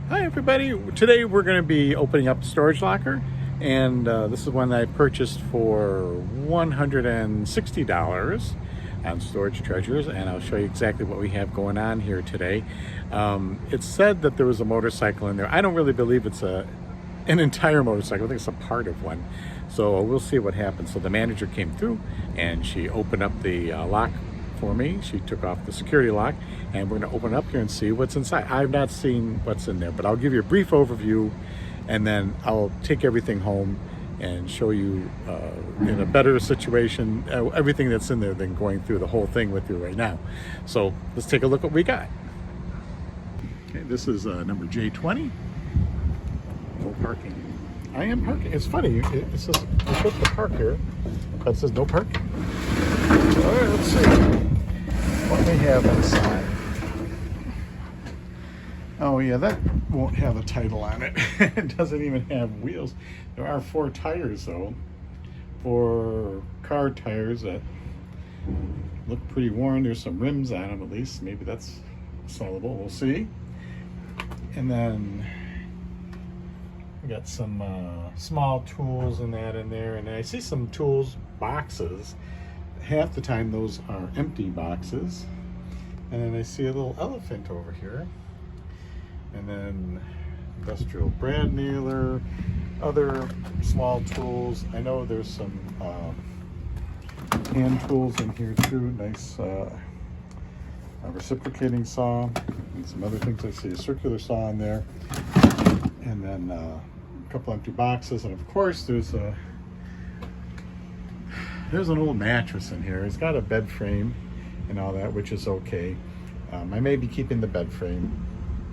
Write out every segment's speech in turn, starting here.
Hi everybody, today we're going to be opening up the storage locker, and this is one that I purchased for $160 on Storage Treasures, and I'll show you exactly what we have going on here today. It said that there was a motorcycle in there. I don't really believe it's an entire motorcycle. I think it's a part of one, so we'll see what happens. So the manager came through and she opened up the lock for me. She took off the security lock, and we're going to open it up here and see what's inside. I've not seen what's in there, but I'll give you a brief overview, and then I'll take everything home and show you in a better situation everything that's in there than going through the whole thing with you right now. So let's take a look at what we got. Okay, this is number J20. No parking. I am parking. It's funny. It says we're supposed to park here, but it says no parking. All right, let's see what we have inside. Oh yeah, that won't have a title on it. It doesn't even have wheels. There are 4 tires though. 4 car tires that look pretty worn. There's some rims on them at least. Maybe that's sellable. We'll see. And then we got some small tools and that in there. And I see some tools boxes. Half the time those are empty boxes. And then I see a little elephant over here. And then industrial brad nailer, other small tools. I know there's some hand tools in here too. Nice reciprocating saw and some other things. I see a circular saw in there. And then a couple empty boxes. And of course there's an old mattress in here. It's got a bed frame and all that, which is okay. I may be keeping the bed frame.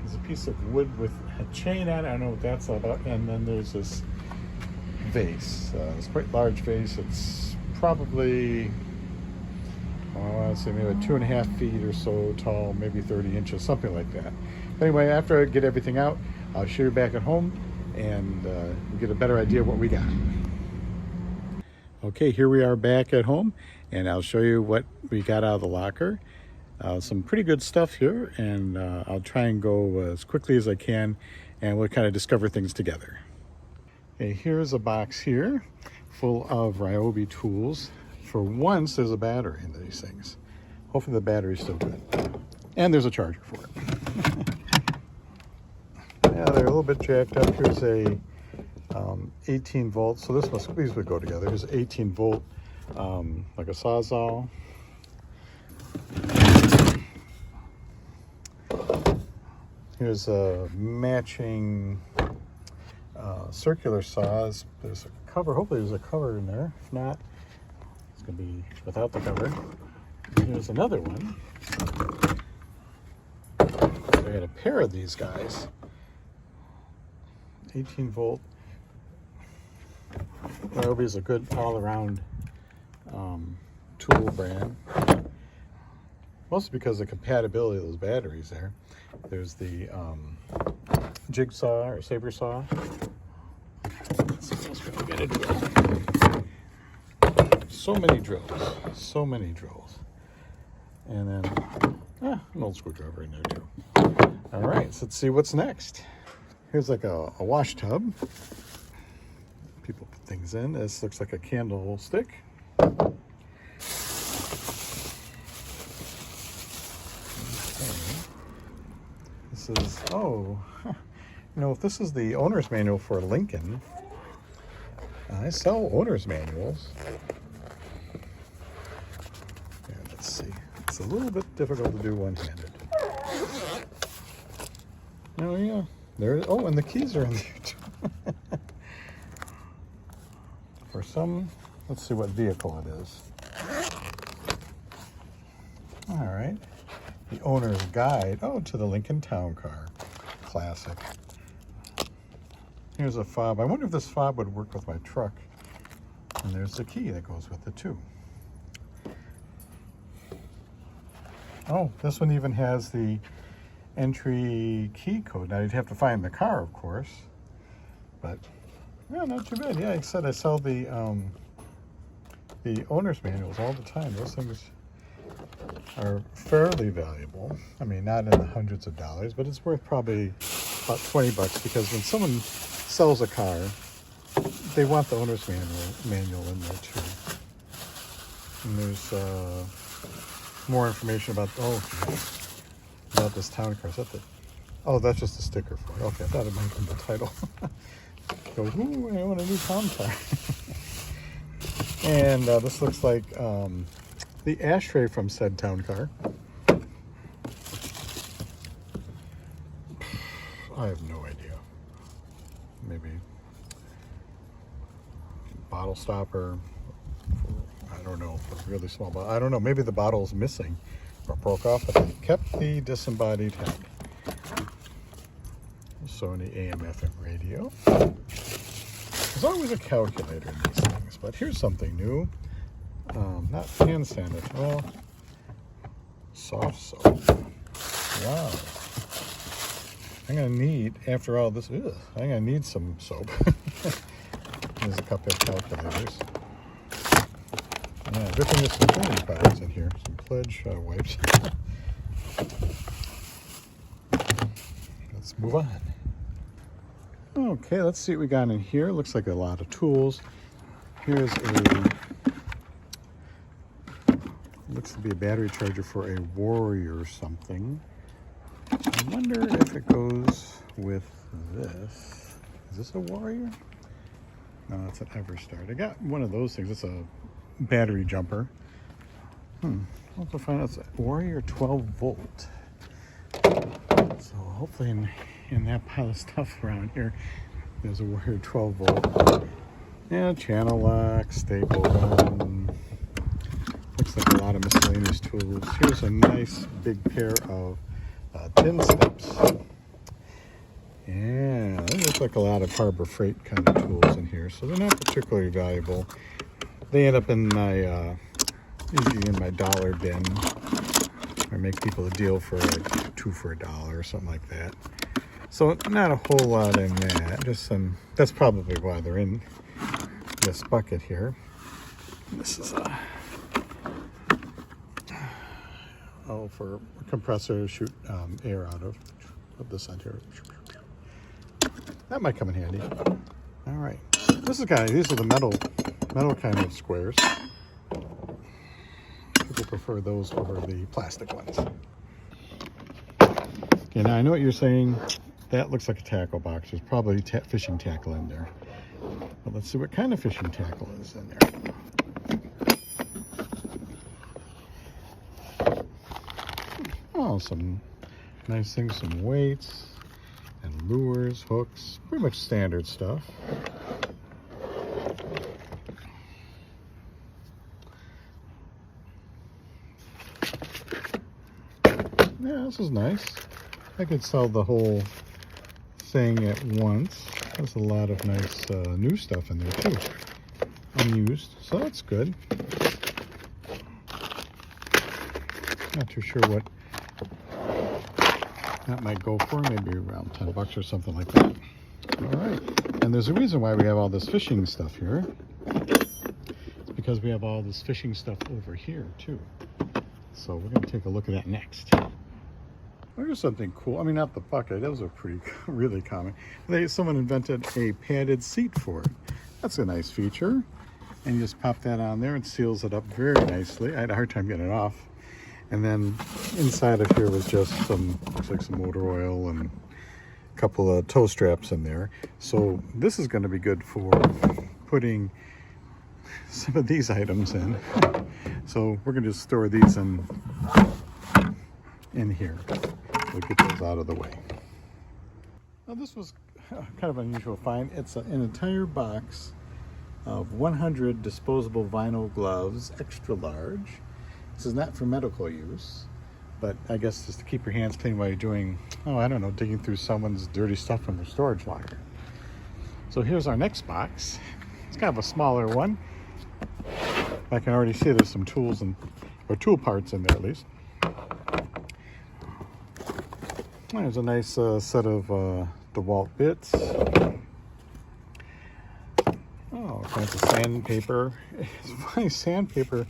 There's a piece of wood with a chain on it. I don't know what that's all about. And then there's this vase. It's quite large vase. It's probably, I want to say maybe 2.5 feet or so tall, maybe 30 inches, something like that. Anyway, after I get everything out, I'll show you back at home and get a better idea of what we got. Okay, here we are back at home, and I'll show you what we got out of the locker. Some pretty good stuff here, and I'll try and go as quickly as I can, and we'll kind of discover things together. Okay, here's a box here full of Ryobi tools. For once, there's a battery in these things. Hopefully the battery's still good. And there's a charger for it. Yeah, they're a little bit jacked up. Here's a 18 volts. So these would go together. Here's 18 volt, like a Sawzall. Here's a matching circular saws. There's a cover. Hopefully there's a cover in there. If not, it's going to be without the cover. And here's another one. I got a pair of these guys. 18 volt. Ryobi is a good all-around tool brand. Mostly because of the compatibility of those batteries there. There's the jigsaw or saber saw. Let's see what else we got to drill. So many drills. So many drills. And then an old screwdriver in there too. All right, so let's see what's next. Here's like a wash tub. People put things in. This looks like a candlestick. This is, if this is the owner's manual for Lincoln, I sell owner's manuals. Yeah, let's see. It's a little bit difficult to do one-handed. Oh yeah, and the keys are in there too. For some, let's see what vehicle it is. All right. The owner's guide, to the Lincoln Town Car. Classic. Here's a fob. I wonder if this fob would work with my truck. And there's the key that goes with it too. Oh, this one even has the entry key code. Now you'd have to find the car, of course. But, yeah, not too bad. Yeah, like I said, I sell the owner's manuals all the time. Those things are fairly valuable. I mean, not in the hundreds of dollars, but it's worth probably about 20 bucks, because when someone sells a car, they want the owner's manual in there too. And there's more information about this town car. Is that the? Oh, that's just a sticker for it. Okay, I thought it might have been the title. Go, ooh, I want a new town car. And this looks like the ashtray from said town car. I have no idea. Maybe bottle stopper. I don't know. For a really small bottle. I don't know. Maybe the bottle's missing or broke off, but they kept the disembodied head. Sony AM/FM radio. There's always a calculator in these things, but here's something new. Not hand sanitizer. Well, soft soap. Wow. I'm gonna need, after all this, I'm gonna need some soap. There's a couple of calculators. Yeah, good thing there's some cleaning products in here. Some Pledge wipes. Let's move on. Okay, let's see what we got in here. Looks like a lot of tools. Here's looks to be a battery charger for a Warrior or something. I wonder if it goes with this. Is this a Warrior? No, it's an Everstart. I got one of those things. It's a battery jumper. I'll have to find out. It's a Warrior 12 volt. So hopefully in that pile of stuff around here, there's a Warrior 12 volt. Yeah, channel lock, staple gun. Looks like a lot of miscellaneous tools. Here's a nice big pair of tin steps. Yeah, they look like a lot of Harbor Freight kind of tools in here, so they're not particularly valuable. They end up in my usually in my dollar bin. I make people a deal for like 2 for $1 or something like that. So not a whole lot in that. Just some. That's probably why they're in this bucket here. This is for a compressor to shoot air out of this end here. That might come in handy. All right, these are the metal kind of squares. People prefer those over the plastic ones. Okay, now I know what you're saying. That looks like a tackle box. There's probably fishing tackle in there. But let's see what kind of fishing tackle is in there. Oh, some nice things, some weights and lures, hooks, pretty much standard stuff. Yeah, this is nice. I could sell the whole thing at once. There's a lot of nice new stuff in there too, unused, so that's good. Not too sure what that might go for, maybe around 10 bucks or something like that. All right, and there's a reason why we have all this fishing stuff here. It's because we have all this fishing stuff over here too. So we're going to take a look at that next. There's something cool. I mean, not the bucket. Those are pretty, really common. Someone invented a padded seat for it. That's a nice feature. And you just pop that on there and seals it up very nicely. I had a hard time getting it off. And then inside of here was just looks like some motor oil and a couple of toe straps in there. So this is going to be good for putting some of these items in. So we're going to just store these in here. We'll get those out of the way. Now this was kind of an unusual find. It's an entire box of 100 disposable vinyl gloves, extra large. This is not for medical use, but I guess just to keep your hands clean while you're doing, I don't know, digging through someone's dirty stuff from their storage locker. So here's our next box. It's kind of a smaller one. I can already see there's some tools or tool parts in there at least. There's a nice set of DeWalt bits. Oh, kinds of sandpaper. It's funny, sandpaper.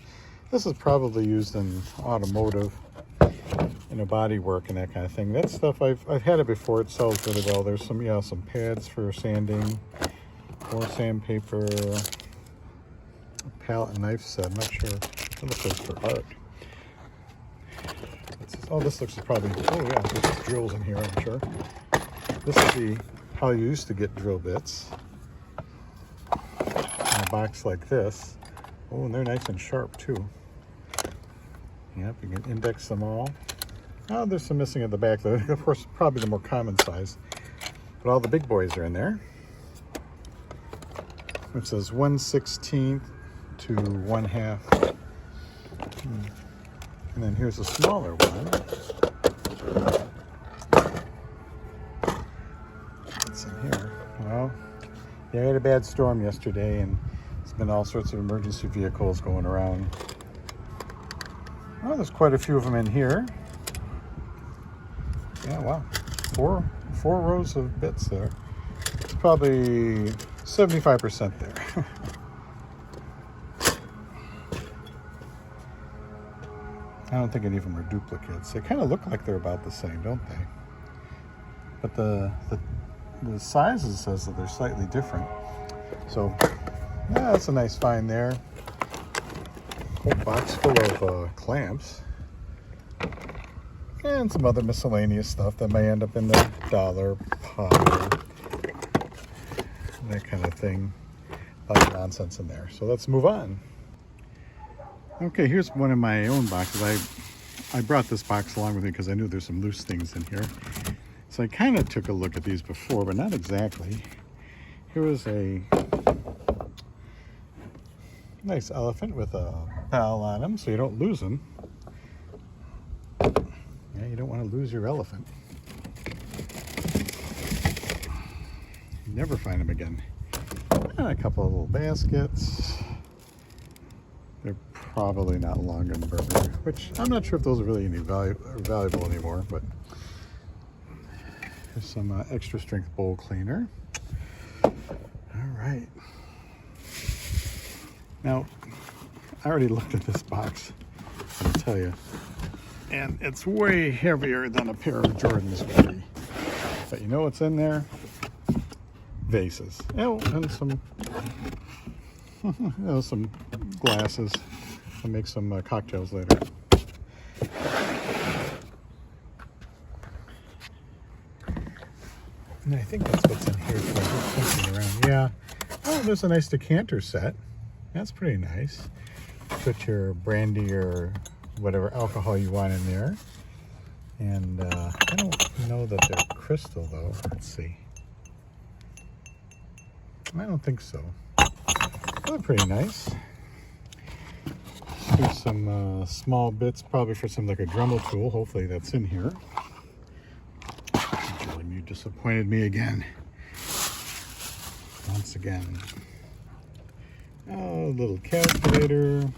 This is probably used in automotive. you know, body work and that kind of thing. That stuff I've had it before. It sells really well. There's some, yeah, some pads for sanding, more sandpaper, a palette and knife set. I'm not sure. It looks like for art. Oh, this looks probably, oh yeah, there's drills in here, I'm sure. This is how you used to get drill bits in a box like this. Oh, and they're nice and sharp too. Yep, you can index them all. Oh, there's some missing at the back though. Of course, probably the more common size. But all the big boys are in there. It says 1/16 to 1/2. And then here's a smaller one. What's in here? Well, yeah, I had a bad storm yesterday, and there's been all sorts of emergency vehicles going around. Well, there's quite a few of them in here. Yeah, wow. Four rows of bits there. It's probably 75% there. I don't think any of them are duplicates. They kind of look like they're about the same, don't they? But the sizes says that they're slightly different. So, yeah, that's a nice find there. Whole box full of clamps. And some other miscellaneous stuff that may end up in the dollar pile. That kind of thing. A lot of nonsense in there. So let's move on. Okay, here's one of my own boxes. I brought this box along with me because I knew there's some loose things in here. So I kind of took a look at these before, but not exactly. Here was a nice elephant with a bell on him so you don't lose him. Yeah, you don't want to lose your elephant. You never find him again. And a couple of little baskets. They're probably not Longenberger, which I'm not sure if those are really any valuable anymore, but here's some extra strength bowl cleaner. All right. Now, I already looked at this box, I'll tell you, and it's way heavier than a pair of Jordans would be. But you know what's in there? Vases. Oh, and some some glasses. I'll make some cocktails later. And I think that's what's in here. So I'm just thinking around. Yeah. Oh, there's a nice decanter set. That's pretty nice. Put your brandy or whatever alcohol you want in there. And I don't know that they're crystal though. Let's see. I don't think so. They're pretty nice. Here's some small bits, probably for some like a Dremel tool. Hopefully that's in here. You disappointed me again. Once again. Oh, a little calculator.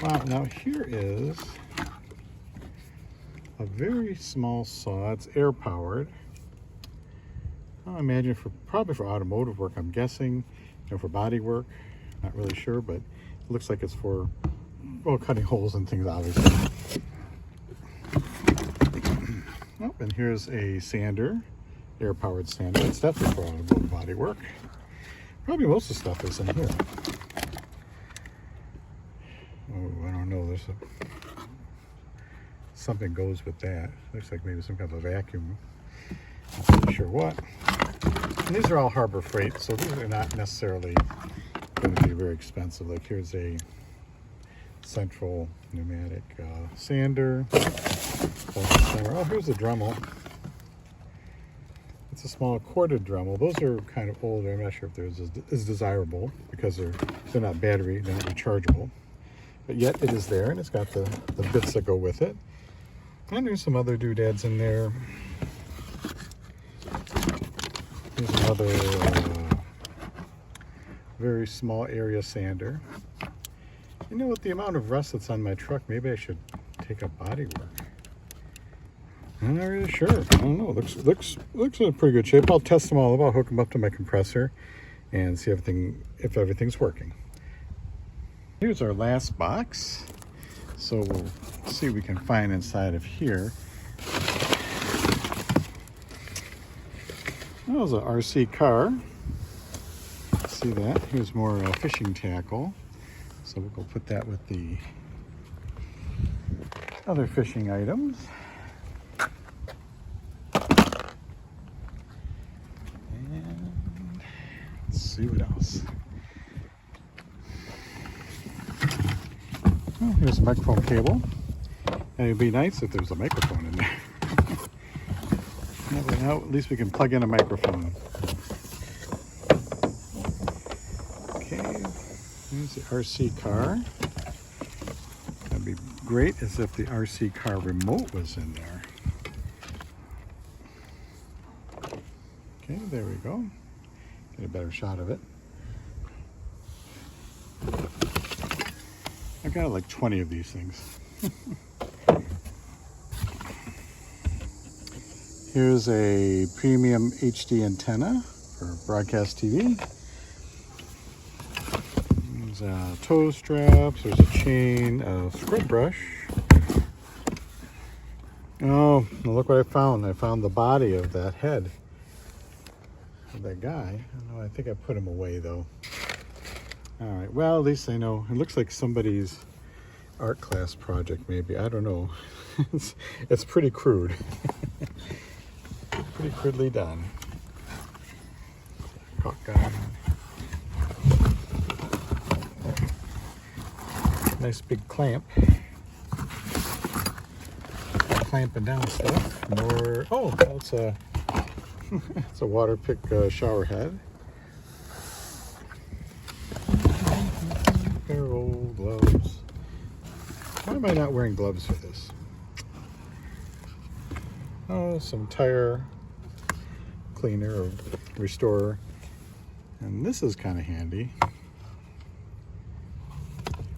Wow, now here is a very small saw. It's air powered. I imagine probably for automotive work, I'm guessing. You know, for body work, not really sure, but it looks like it's for, well, cutting holes and things, obviously. Oh, and here's a sander, air-powered sander. It's definitely for automotive body work. Probably most of the stuff is in here. Oh, I don't know. There's something goes with that. Looks like maybe some kind of a vacuum. Not really sure what. And these are all Harbor Freight, so these are not necessarily going to be very expensive. Like here's a central pneumatic sander. Oh, here's a Dremel. It's a small corded Dremel. Those are kind of older. I'm not sure if they're as desirable because they're not battery, they're not rechargeable. But yet it is there, and it's got the bits that go with it. And there's some other doodads in there. Here's another very small area sander. You know, with the amount of rust that's on my truck, maybe I should take up body work. I'm not really sure. I don't know. Looks in pretty good shape. I'll test them all up. I'll hook them up to my compressor and see if everything's working. Here's our last box. So we'll see what we can find inside of here. That was an RC car. See that? Here's more fishing tackle. So we'll go put that with the other fishing items. And let's see what else. Oh, here's a microphone cable. And it'd be nice if there's a microphone in there. Now, at least we can plug in a microphone. Okay, here's the RC car. That'd be great as if the RC car remote was in there. Okay, there we go. Get a better shot of it. I've got like 20 of these things. Here's a premium HD antenna for broadcast TV. There's toe straps, there's a chain, a scrub brush. Oh, look what I found. I found the body of that head of that guy. I don't know, I think I put him away though. All right, well, at least I know. It looks like somebody's art class project maybe. I don't know. It's pretty crude. Pretty crudely done. Caulk gun. Nice big clamp. Clamping down stuff. More. Oh, that's a. It's a water pick shower head. Pair of old gloves. Why am I not wearing gloves for this? Oh, some tire cleaner or restorer. And this is kind of handy.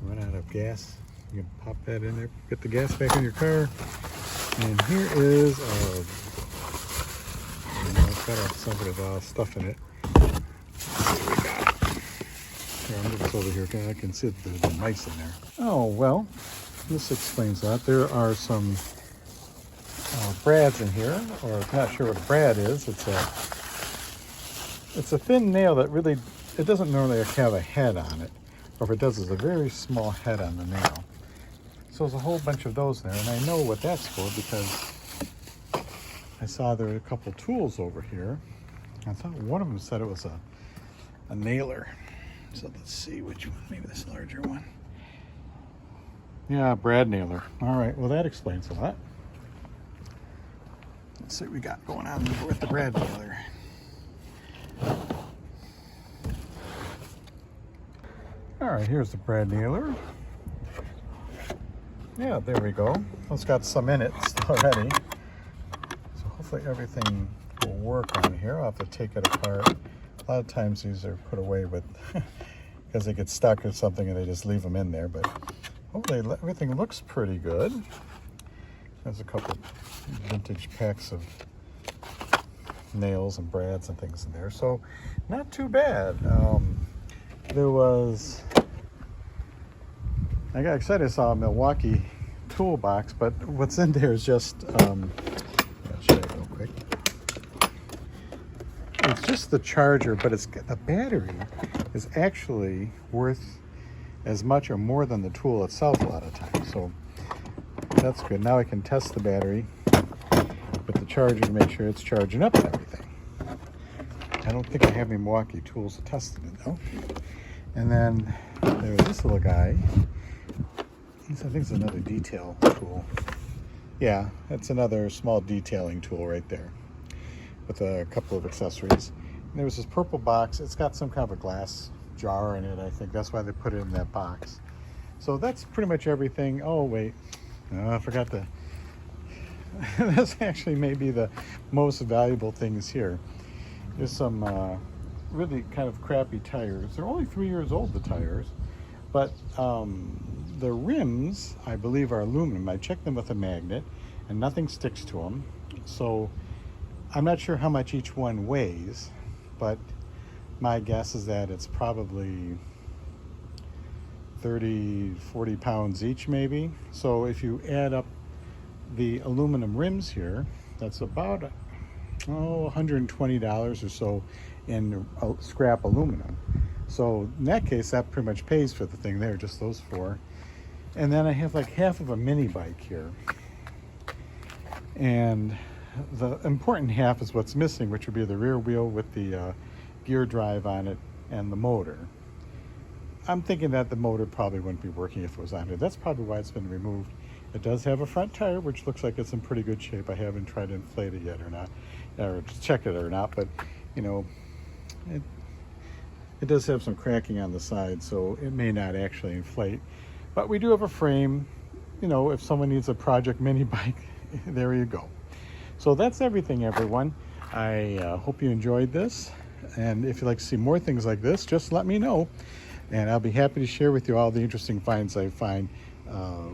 Run out of gas, you can pop that in there, get the gas back in your car. And here is it's got some bit of stuff in it. Let's see what we got. Here, I'll move this over here. I can see the mice in there. Oh, well, this explains that. There are some brads in here, or I'm not sure what a brad is. It's a thin nail that really, it doesn't normally have a head on it, or if it does, it's a very small head on the nail. So there's a whole bunch of those there, and I know what that's for because I saw there were a couple tools over here. I thought one of them said it was a nailer. So let's see which one, maybe this larger one. Yeah, brad nailer. All right, well that explains a lot. Let's see what we got going on with the brad nailer. All right, here's the brad nailer. Yeah, there we go. It's got some in it already. So hopefully everything will work on here. I'll have to take it apart. A lot of times these are put away with because they get stuck or something and they just leave them in there. But hopefully everything looks pretty good. There's a couple vintage packs of nails and brads and things in there. So not too bad. There was, I got excited, I saw a Milwaukee toolbox, but what's in there is just, I'll show you real quick. It's just the charger, but the battery is actually worth as much or more than the tool itself a lot of times. So that's good. Now I can test the battery with the charger to make sure it's charging up and everything. I don't think I have any Milwaukee tools to test it in though. And then there's this little guy. I think it's another detail tool. Yeah, it's another small detailing tool right there with a couple of accessories. And there was this purple box. It's got some kind of a glass jar in it, I think. That's why they put it in that box. So that's pretty much everything. Oh, wait. I forgot to... This actually may be the most valuable things here. There's some really kind of crappy tires. They're only 3 years old, the tires. But the rims, I believe, are aluminum. I checked them with a magnet, and nothing sticks to them. So I'm not sure how much each one weighs, but my guess is that it's probably 30, 40 pounds each maybe. So if you add up the aluminum rims here, that's about $120 or so in scrap aluminum. So in that case, that pretty much pays for the thing there, just those four. And then I have like half of a mini bike here. And the important half is what's missing, which would be the rear wheel with the gear drive on it and the motor. I'm thinking that the motor probably wouldn't be working if it was on here. That's probably why it's been removed. It does have a front tire, which looks like it's in pretty good shape. I haven't tried to inflate it yet or not, or check it or not, but you know, it does have some cracking on the side, so it may not actually inflate. But we do have a frame, you know, if someone needs a project mini bike, there you go. So that's everything, everyone. I hope you enjoyed this. And if you'd like to see more things like this, just let me know. And I'll be happy to share with you all the interesting finds I find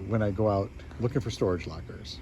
when I go out looking for storage lockers.